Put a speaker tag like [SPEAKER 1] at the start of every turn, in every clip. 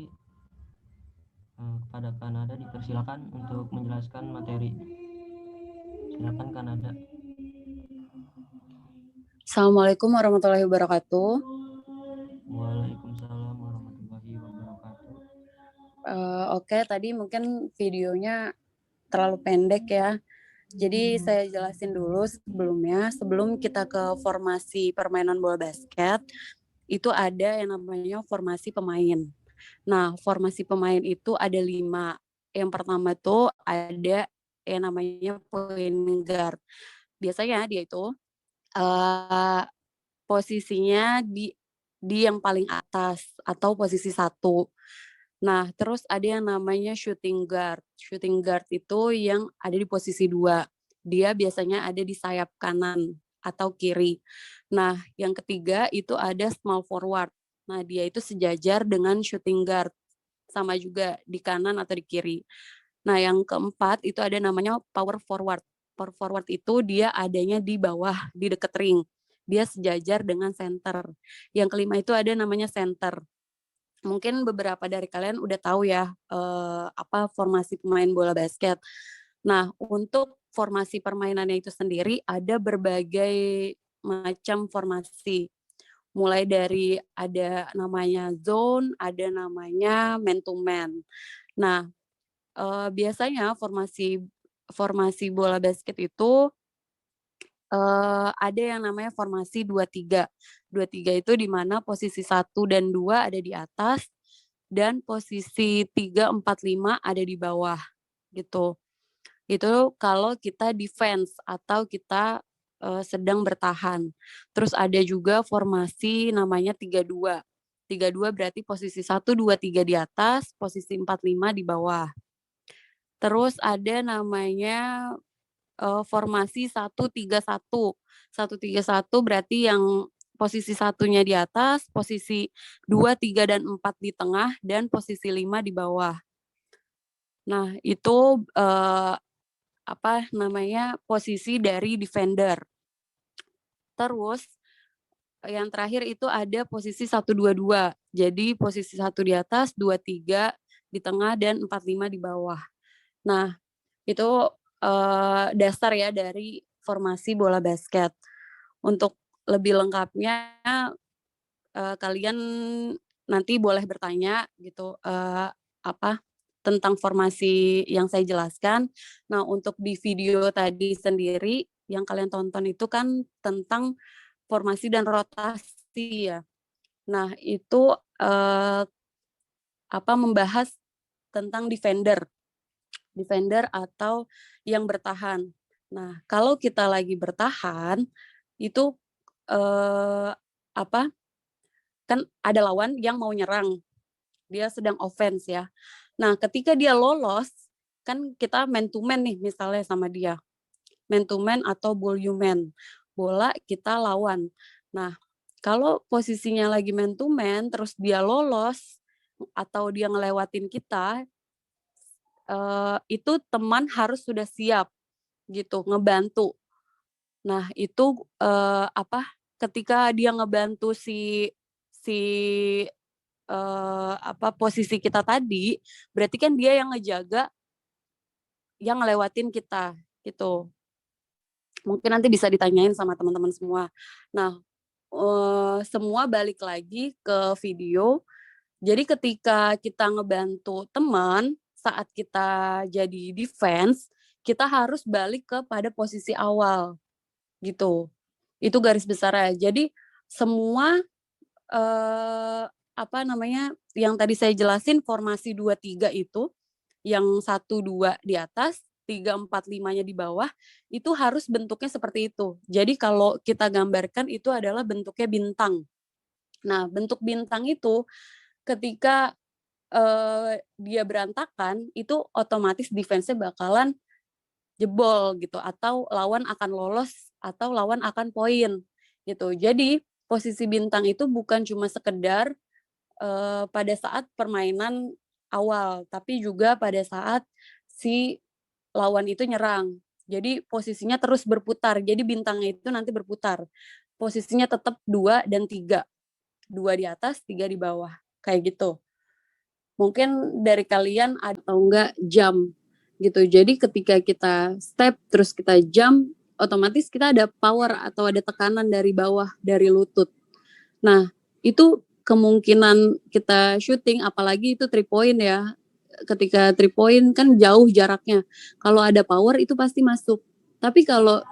[SPEAKER 1] Jadi kepada Kanada dipersilakan untuk menjelaskan materi. Silakan Kanada.
[SPEAKER 2] Assalamualaikum warahmatullahi wabarakatuh.
[SPEAKER 1] Waalaikumsalam warahmatullahi wabarakatuh.
[SPEAKER 2] Oke, tadi mungkin videonya terlalu pendek ya. Jadi saya jelasin dulu sebelumnya, sebelum kita ke formasi permainan bola basket, itu ada yang namanya formasi pemain. Nah, formasi pemain itu ada 5. Yang pertama tuh ada yang namanya point guard. Biasanya dia itu posisinya di yang paling atas atau posisi 1. Nah, terus ada yang namanya shooting guard. Shooting guard itu yang ada di posisi 2. Dia biasanya ada di sayap kanan atau kiri. Nah, yang ketiga itu ada small forward. Nah, dia itu sejajar dengan shooting guard. Sama juga di kanan atau di kiri. Nah, yang keempat itu ada namanya power forward. Power forward itu dia adanya di bawah, di dekat ring. Dia sejajar dengan center. Yang kelima itu ada namanya center. Mungkin beberapa dari kalian udah tahu ya apa formasi pemain bola basket. Nah, untuk formasi permainannya itu sendiri ada berbagai macam formasi. Mulai dari ada namanya zone, ada namanya man to man. Nah, biasanya formasi bola basket itu ada yang namanya formasi 2-3. 2-3 itu di mana posisi 1 dan 2 ada di atas dan posisi 3, 4, 5 ada di bawah gitu. Itu kalau kita defense atau kita sedang bertahan. Terus ada juga formasi namanya 3-2. 3-2 berarti posisi 1, 2, 3 di atas, posisi 4, 5 di bawah. Terus ada namanya formasi 1-3-1. 1-3-1 berarti yang posisi 1-nya di atas, posisi 2, 3, dan 4 di tengah, dan posisi 5 di bawah. Nah, itu posisi dari defender. Terus yang terakhir itu ada posisi 1-2-2. Jadi posisi 1 di atas, 2, 3 di tengah, dan 4, 5 di bawah. Nah, itu dasar ya dari formasi bola basket. Untuk lebih lengkapnya kalian nanti boleh bertanya gitu tentang formasi yang saya jelaskan. Nah, untuk di video tadi sendiri yang kalian tonton itu kan tentang formasi dan rotasi ya. Nah, itu membahas tentang defender atau yang bertahan. Nah, kalau kita lagi bertahan itu kan ada lawan yang mau nyerang, dia sedang offense ya. Nah, ketika dia lolos, kan kita man to man nih misalnya sama dia, man to man atau ball you man, bola kita lawan. Nah, kalau posisinya lagi man to man, terus dia lolos atau dia ngelewatin kita, itu teman harus sudah siap gitu ngebantu. Nah, itu ketika dia ngebantu si si posisi kita tadi, berarti kan dia yang ngejaga yang ngelewatin kita gitu. Mungkin nanti bisa ditanyain sama teman-teman semua. Nah, semua balik lagi ke video. Jadi ketika kita ngebantu teman saat kita jadi defense, kita harus balik kepada posisi awal gitu. Itu garis besarnya. Jadi semua yang tadi saya jelasin formasi 2-3 itu, yang 1-2 di atas, 3-4-5-nya di bawah, itu harus bentuknya seperti itu. Jadi kalau kita gambarkan itu adalah bentuknya bintang. Nah, bentuk bintang itu ketika dia berantakan, itu otomatis defense-nya bakalan jebol gitu, atau lawan akan lolos, atau lawan akan poin gitu. Jadi posisi bintang itu bukan cuma sekedar pada saat permainan awal, tapi juga pada saat si lawan itu nyerang. Jadi posisinya terus berputar. Jadi bintangnya itu nanti berputar. Posisinya tetap 2 dan 3. 2 di atas, 3 di bawah. Kayak gitu. mungkin dari kalian ada atau enggak jump gitu. Jadi ketika kita step terus kita jump, otomatis kita ada power atau ada tekanan dari bawah dari lutut. Nah, itu kemungkinan kita shooting, apalagi itu 3 point ya. Ketika 3 point kan jauh jaraknya. Kalau ada power itu pasti masuk. Tapi kalau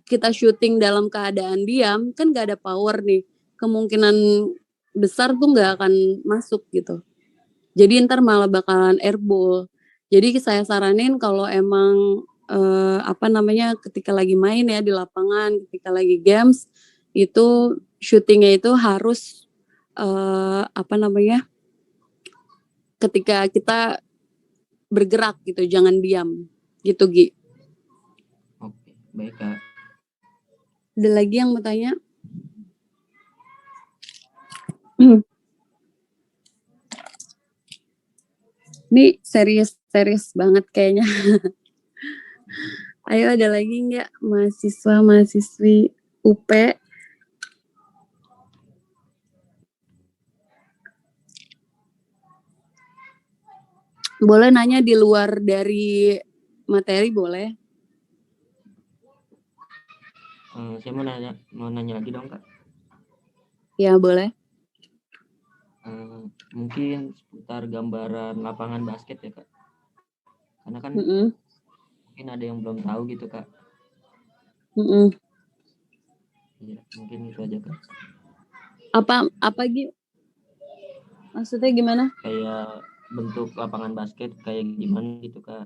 [SPEAKER 2] kita shooting dalam keadaan diam, kan gak ada power nih. Kemungkinan besar tuh gak akan masuk gitu. Jadi ntar malah bakalan airball. Jadi saya saranin kalau emang ketika lagi main ya di lapangan, ketika lagi games itu syutingnya itu harus ketika kita bergerak gitu, jangan diam gitu Gi.
[SPEAKER 1] Oke, baik Kak.
[SPEAKER 2] Ada lagi yang mau tanya? Ini serius banget kayaknya. Ayo ada lagi nggak mahasiswa-mahasiswi UP? Boleh nanya di luar dari materi boleh.
[SPEAKER 1] Saya mau nanya lagi dong Kak.
[SPEAKER 2] Ya boleh.
[SPEAKER 1] Mungkin seputar gambaran lapangan basket ya Kak. Karena kan mungkin ada yang belum tahu gitu Kak. Ya, mungkin itu aja Kak.
[SPEAKER 2] Apa Gi? Maksudnya gimana?
[SPEAKER 1] Kayak bentuk lapangan basket kayak gimana gitu Kak.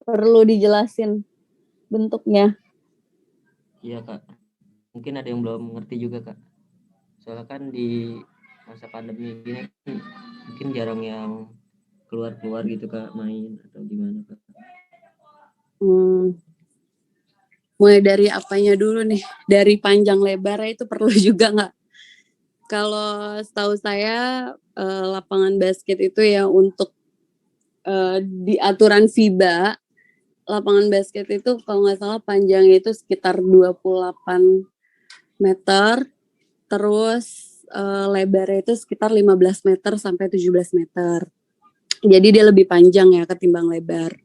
[SPEAKER 2] Perlu dijelasin bentuknya.
[SPEAKER 1] Iya Kak. Mungkin ada yang belum ngerti juga Kak. Soalnya kan di masa pandemi gini mungkin jarang yang keluar gitu Kak, main atau gimana Kak.
[SPEAKER 2] Mulai dari apanya dulu nih? Dari panjang lebarnya itu perlu juga nggak? Kalau setahu saya lapangan basket itu ya untuk di aturan FIBA, lapangan basket itu kalau nggak salah panjangnya itu sekitar 28 meter, terus lebarnya itu sekitar 15 meter sampai 17 meter. Jadi dia lebih panjang ya ketimbang lebar.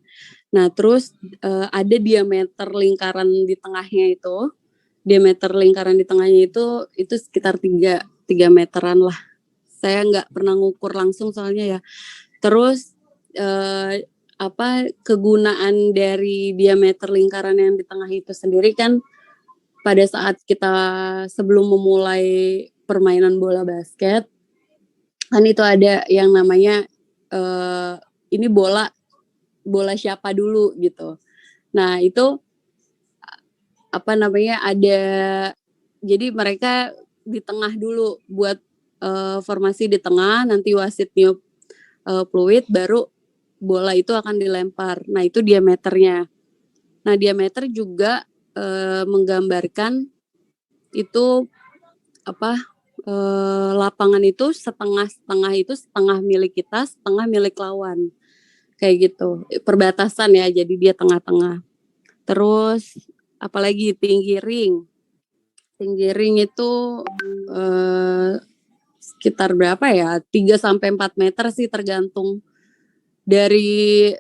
[SPEAKER 2] Nah terus ada diameter lingkaran di tengahnya itu. Diameter lingkaran di tengahnya itu sekitar 3 meteran lah. Saya nggak pernah ngukur langsung soalnya ya. Terus kegunaan dari diameter lingkaran yang di tengah itu sendiri kan pada saat kita sebelum memulai permainan bola basket kan itu ada yang namanya ini bola siapa dulu gitu. Nah itu ada, jadi mereka di tengah dulu buat formasi di tengah, nanti wasit niup fluid baru bola itu akan dilempar. Nah itu diameternya. Nah diameter juga menggambarkan itu lapangan itu setengah itu setengah milik kita, setengah milik lawan. Kayak gitu. Perbatasan ya, jadi dia tengah-tengah. Terus apalagi tinggi ring. Tinggi ring itu sekitar berapa ya? 3 sampai 4 meter sih tergantung dari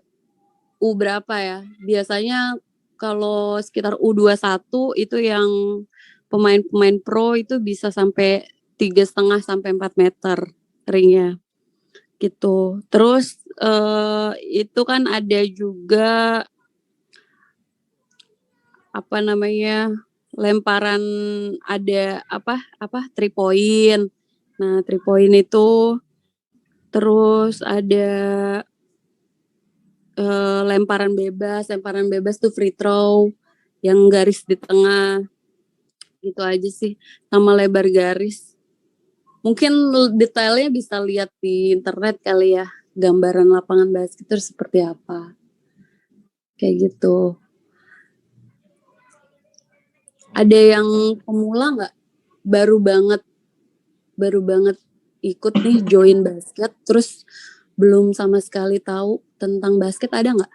[SPEAKER 2] U berapa ya. Biasanya kalau sekitar U21 itu yang pemain-pemain pro itu bisa sampai 3,5 sampai 4 meter ringnya gitu. Terus itu kan ada juga lemparan, ada 3 point. Nah 3 point itu terus ada lemparan bebas tuh free throw yang garis di tengah. Gitu aja sih, sama lebar garis. Mungkin detailnya bisa lihat di internet kali ya, gambaran lapangan basket itu seperti apa. Kayak gitu. Ada yang pemula nggak? Baru banget ikut nih join basket, terus belum sama sekali tahu tentang basket, ada nggak?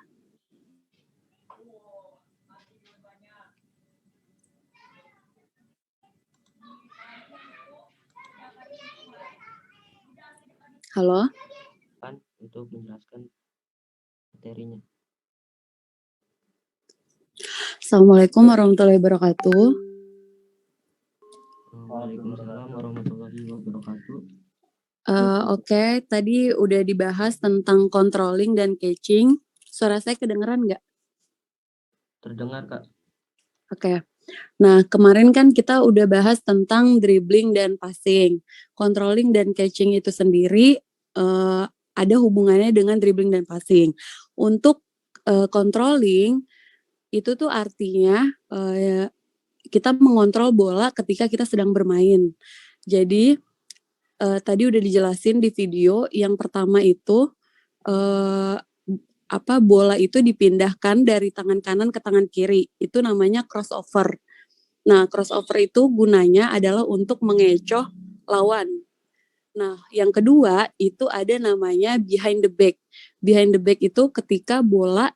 [SPEAKER 2] Halo?
[SPEAKER 1] Kan untuk menjelaskan materinya.
[SPEAKER 2] Assalamualaikum warahmatullahi wabarakatuh.
[SPEAKER 1] Waalaikumsalam warahmatullahi wabarakatuh.
[SPEAKER 2] Oke, tadi udah dibahas tentang controlling dan catching. Suara saya kedengeran nggak?
[SPEAKER 1] Terdengar, Kak.
[SPEAKER 2] Oke. Nah, kemarin kan kita udah bahas tentang dribbling dan passing. Controlling dan catching itu sendiri ada hubungannya dengan dribbling dan passing. Untuk controlling itu tuh artinya kita mengontrol bola ketika kita sedang bermain. Jadi tadi udah dijelasin di video yang pertama itu bola itu dipindahkan dari tangan kanan ke tangan kiri. Itu namanya crossover. Nah, crossover itu gunanya adalah untuk mengecoh lawan. Nah, yang kedua itu ada namanya behind the back. Behind the back itu ketika bola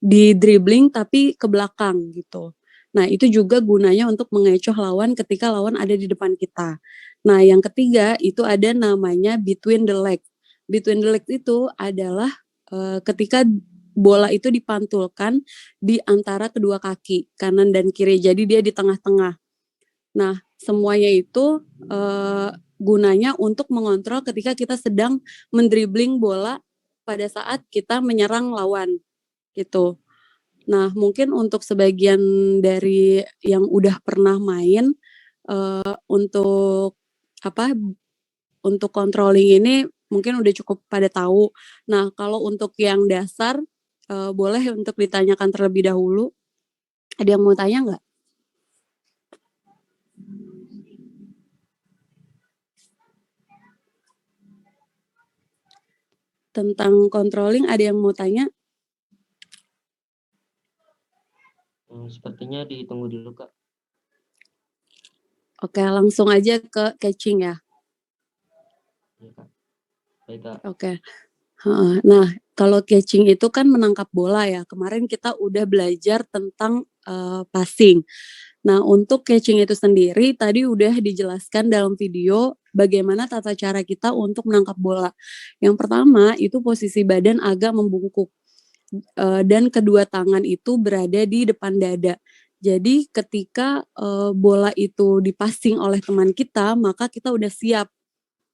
[SPEAKER 2] di dribbling tapi ke belakang gitu. Nah, itu juga gunanya untuk mengecoh lawan ketika lawan ada di depan kita. Nah, yang ketiga itu ada namanya between the legs. Between the legs itu adalah ketika bola itu dipantulkan di antara kedua kaki, kanan dan kiri. Jadi dia di tengah-tengah. Nah, semuanya itu gunanya untuk mengontrol ketika kita sedang mendribling bola pada saat kita menyerang lawan gitu. Nah, mungkin untuk sebagian dari yang udah pernah main untuk untuk controlling ini mungkin udah cukup pada tahu. Nah, kalau untuk yang dasar boleh untuk ditanyakan terlebih dahulu. Ada yang mau tanya nggak? Tentang controlling ada yang mau tanya?
[SPEAKER 1] Sepertinya ditunggu dulu, Kak.
[SPEAKER 2] Oke, langsung aja ke catching ya.
[SPEAKER 1] Ya, Kak. Baik, Kak.
[SPEAKER 2] Oke. Nah, kalau catching itu kan menangkap bola ya. Kemarin kita udah belajar tentang passing. Nah, untuk catching itu sendiri tadi udah dijelaskan dalam video bagaimana tata cara kita untuk menangkap bola. Yang pertama itu posisi badan agak membungkuk dan kedua tangan itu berada di depan dada. Jadi ketika bola itu dipassing oleh teman kita, maka kita udah siap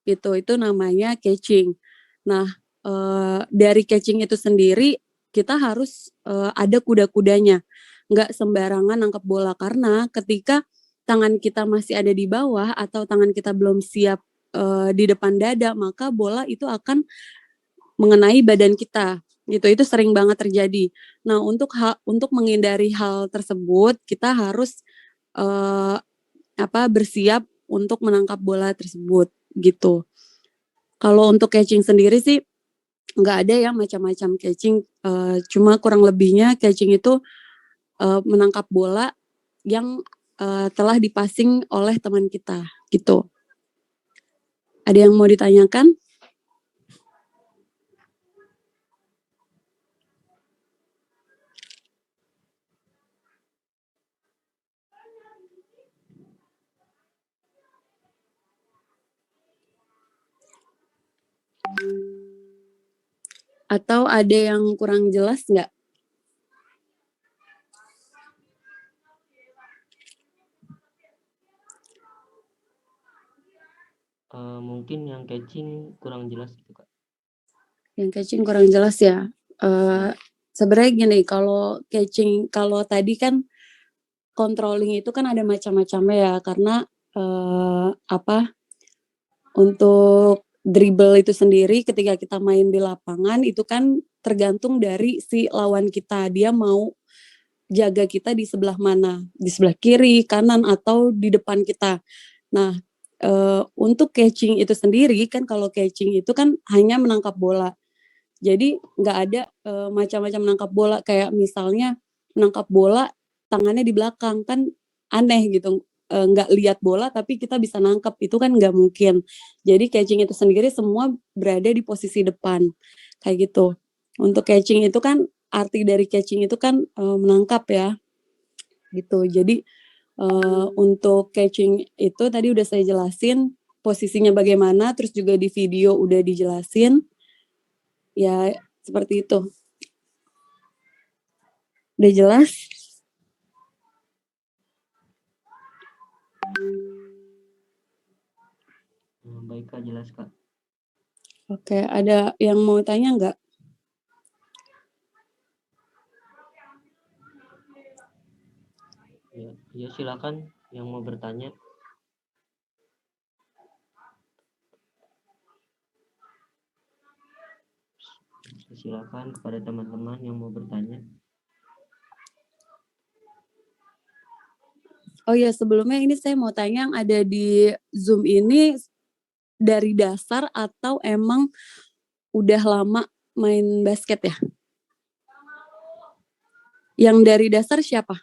[SPEAKER 2] gitu. Itu namanya catching. Nah, dari catching itu sendiri kita harus ada kuda-kudanya. Nggak sembarangan nangkep bola karena ketika tangan kita masih ada di bawah atau tangan kita belum siap di depan dada, maka bola itu akan mengenai badan kita. Gitu. Itu sering banget terjadi. Nah, untuk menghindari hal tersebut, kita harus bersiap untuk menangkap bola tersebut gitu. Kalau untuk catching sendiri sih nggak ada ya macam-macam catching, cuma kurang lebihnya catching itu menangkap bola yang telah dipassing oleh teman kita gitu. Ada yang mau ditanyakan? Atau ada yang kurang jelas nggak?
[SPEAKER 1] Mungkin yang catching kurang jelas gitu, Kak.
[SPEAKER 2] Yang catching kurang jelas ya. Sebenarnya gini, kalau catching, kalau tadi kan controlling itu kan ada macam-macamnya ya, karena untuk dribble itu sendiri ketika kita main di lapangan itu kan tergantung dari si lawan kita, dia mau jaga kita di sebelah mana, di sebelah kiri, kanan, atau di depan kita. Nah, untuk catching itu sendiri kan kalau catching itu kan hanya menangkap bola. Jadi nggak ada macam-macam menangkap bola kayak misalnya menangkap bola tangannya di belakang kan aneh gitu. Nggak lihat bola tapi kita bisa nangkep itu kan nggak mungkin. Jadi catching itu sendiri semua berada di posisi depan kayak gitu. Untuk catching itu kan arti dari catching itu kan menangkap ya gitu. Jadi untuk catching itu tadi udah saya jelasin posisinya bagaimana, terus juga di video udah dijelasin. Ya, seperti itu. Udah jelas?
[SPEAKER 1] Baik Kak, jelas Kak.
[SPEAKER 2] Oke, ada yang mau tanya nggak?
[SPEAKER 1] Ya silakan yang mau bertanya. Silakan kepada teman-teman yang mau bertanya.
[SPEAKER 2] Oh ya, sebelumnya ini saya mau tanya, yang ada di Zoom ini dari dasar atau emang udah lama main basket ya? Yang dari dasar siapa?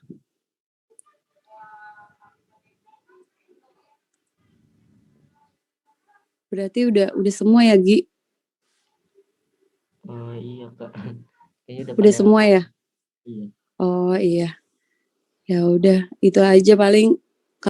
[SPEAKER 2] Berarti udah semua ya, Gi?
[SPEAKER 1] Iya Kak. Kayaknya
[SPEAKER 2] Udah semua ya?
[SPEAKER 1] Iya.
[SPEAKER 2] Oh iya. Ya udah, itu aja paling